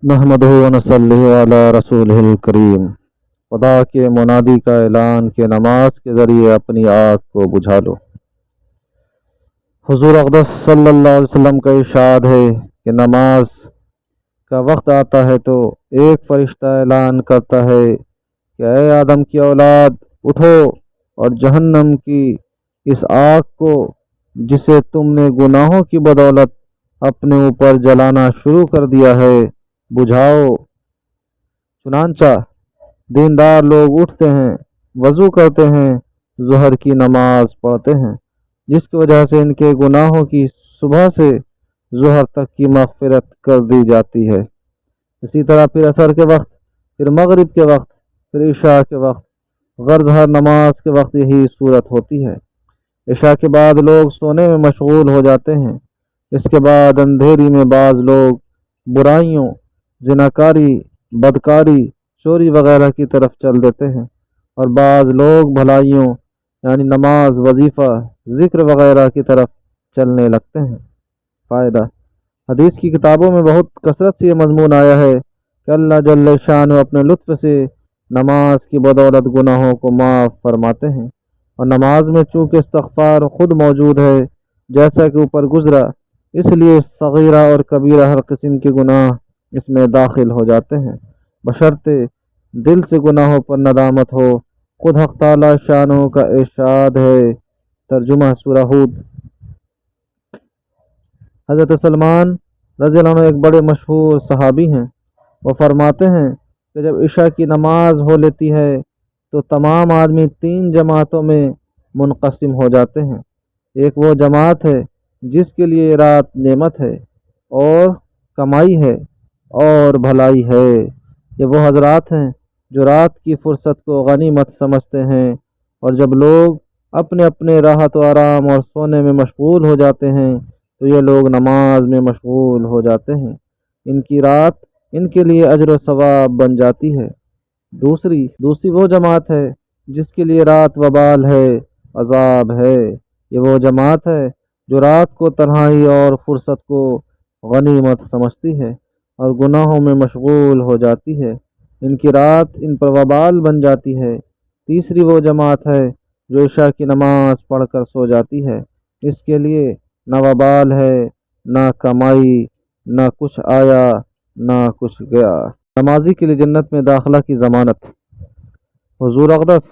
नहमदुहु व नसल्लिहु अला रसूलिहिल करीम। खुदा के मुनादी का ऐलान कि नमाज के ज़रिए अपनी आग को बुझा लो। हुज़ूर अक़दस सल्लल्लाहु अलैहि वसल्लम का इरशाद है कि नमाज का वक्त आता है तो एक फ़रिश्ता ऐलान करता है कि ऐ आदम की औलाद, उठो और जहन्नम की इस आग को जिसे तुमने गुनाहों की बदौलत अपने ऊपर जलाना शुरू कर दिया है, बुझाओ। चुनांचा दीनदार लोग उठते हैं, वज़ू करते हैं, ज़ुहर की नमाज पढ़ते हैं, जिसकी वजह से इनके गुनाहों की सुबह से ज़ुहर तक की मग़फ़िरत कर दी जाती है। इसी तरह फिर असर के वक्त, फिर मगरिब के वक्त, फिर इशा के वक्त, गर्ज़ हर नमाज के वक्त यही सूरत होती है। इशा के बाद लोग सोने में मशगूल हो जाते हैं। इसके बाद अंधेरी में बाज़ लोग बुराइयों, ज़िनाकारी, बदकारी, चोरी वगैरह की तरफ चल देते हैं और बाज़ लोग भलाइयों यानी नमाज, वजीफ़ा, ज़िक्र वगैरह की तरफ चलने लगते हैं। फ़ायदा, हदीस की किताबों में बहुत कसरत से ये मज़मून आया है कि अल्लाह जल्ल शान अपने लुत्फ़ से नमाज की बदौलत गुनाहों को माफ़ फरमाते हैं। और नमाज में चूँकि इस्तग़फ़ार खुद मौजूद है, जैसा कि ऊपर गुज़रा, इसलिए सगीरा और कबीरा हर किस्म के गुनाह इसमें दाखिल हो जाते हैं, बशर्ते दिल से गुनाहों पर नदामत हो। खुद हक़ ताला शानो का इरशाद है। तर्जुमा सूरा हूद। हज़रत सलमान रज़ियल्लाहु अन्हु एक बड़े मशहूर सहाबी हैं। वो फरमाते हैं कि जब इशा की नमाज हो लेती है तो तमाम आदमी 3 जमातों में मुनक़सिम हो जाते हैं। एक वो जमात है जिसके लिए रात नेमत है और कमाई है और भलाई है। ये वो हजरात हैं जो रात की फुर्सत को गनीमत समझते हैं, और जब लोग अपने अपने राहत व आराम और सोने में मशगूल हो जाते हैं तो ये लोग नमाज में मशगूल हो जाते हैं। इनकी रात इनके लिए अजर व सवाब बन जाती है। दूसरी वो जमात है जिसके लिए रात वबाल है, अजाब है। ये वो जमात है जो रात को तन्हाई और फुर्सत को गनीमत समझती है और गुनाहों में मशगूल हो जाती है। इनकी रात इन पर वबाल बन जाती है। तीसरी वो जमात है जो इशा की नमाज पढ़कर सो जाती है। इसके लिए न वबाल है, न कमाई, न कुछ आया, न कुछ गया। नमाजी के लिए जन्नत में दाखिला की ज़मानत। हुज़ूर अक़दस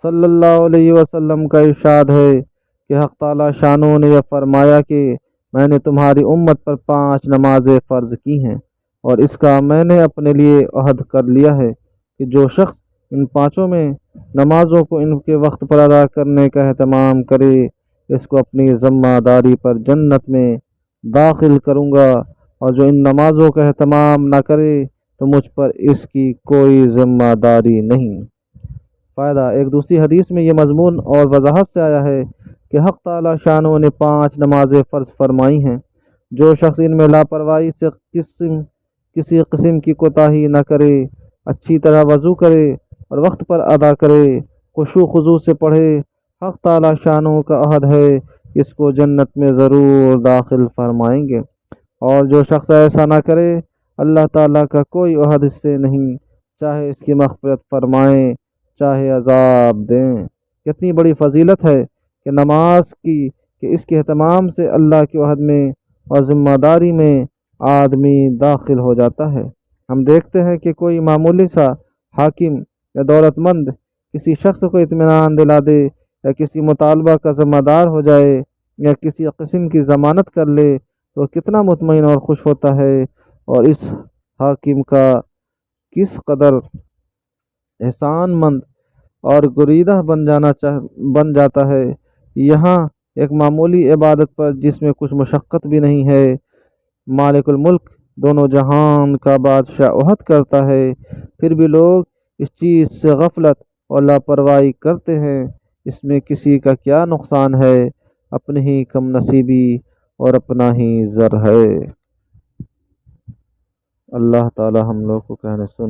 सल्लल्लाहु अलैहि वसल्लम का इरशाद है कि हक़ ताला शानो ने यह फरमाया कि मैंने तुम्हारी उम्मत पर 5 नमाज़ें फ़र्ज़ की हैं, और इसका मैंने अपने लिए अहद कर लिया है कि जो शख्स इन 5 में नमाज़ों को इनके वक्त पर अदा करने का एहतमाम करे, इसको अपनी ज़िम्मेदारी पर जन्नत में दाखिल करूँगा, और जो इन नमाज़ों का एहतमाम न करे तो मुझ पर इसकी कोई ज़िम्मेदारी नहीं। फ़ायदा, एक दूसरी हदीस में ये मज़मून और वज़ाहत से आया है कि हक़ ताला शानो ने 5 नमाज़ें फ़र्ज़ फरमाई हैं। जो शख्स इनमें लापरवाही से किसी किस्म की कोताही न करे, अच्छी तरह वज़ू करे और वक्त पर अदा करे, खुशू खुजू से पढ़े, हक़ ताला शानो का अहद है इसको जन्नत में ज़रूर दाखिल फरमाएंगे। और जो शख्स ऐसा ना करे, अल्लाह ताला का कोई अहद इससे नहीं, चाहे इसकी मग़फ़िरत फरमाएँ, चाहे अज़ाब दें। कितनी बड़ी फ़जीलत है कि नमाज की, कि इसके एहतमाम से अल्लाह के अहद में और ज़िम्मेदारी में आदमी दाखिल हो जाता है। हम देखते हैं कि कोई मामूली सा हाकिम या दौलतमंद किसी शख्स को इत्मीनान दिला दे, या किसी मुतालबा का ज़िम्मेदार हो जाए, या किसी किस्म की ज़मानत कर ले, तो कितना मुतमईन और खुश होता है, और इस हाकिम का किस कदर एहसानमंद और गुरीदा बन जाता है। यहाँ एक मामूली इबादत पर जिसमें कुछ मशक्क़त भी नहीं है, मालिकुल मुल्क दोनों जहान का बादशाह अहद करता है, फिर भी लोग इस चीज़ से गफलत और लापरवाही करते हैं। इसमें किसी का क्या नुकसान है, अपनी ही कम नसीबी और अपना ही ज़र है। अल्लाह ताला हम लोग को कहने सुन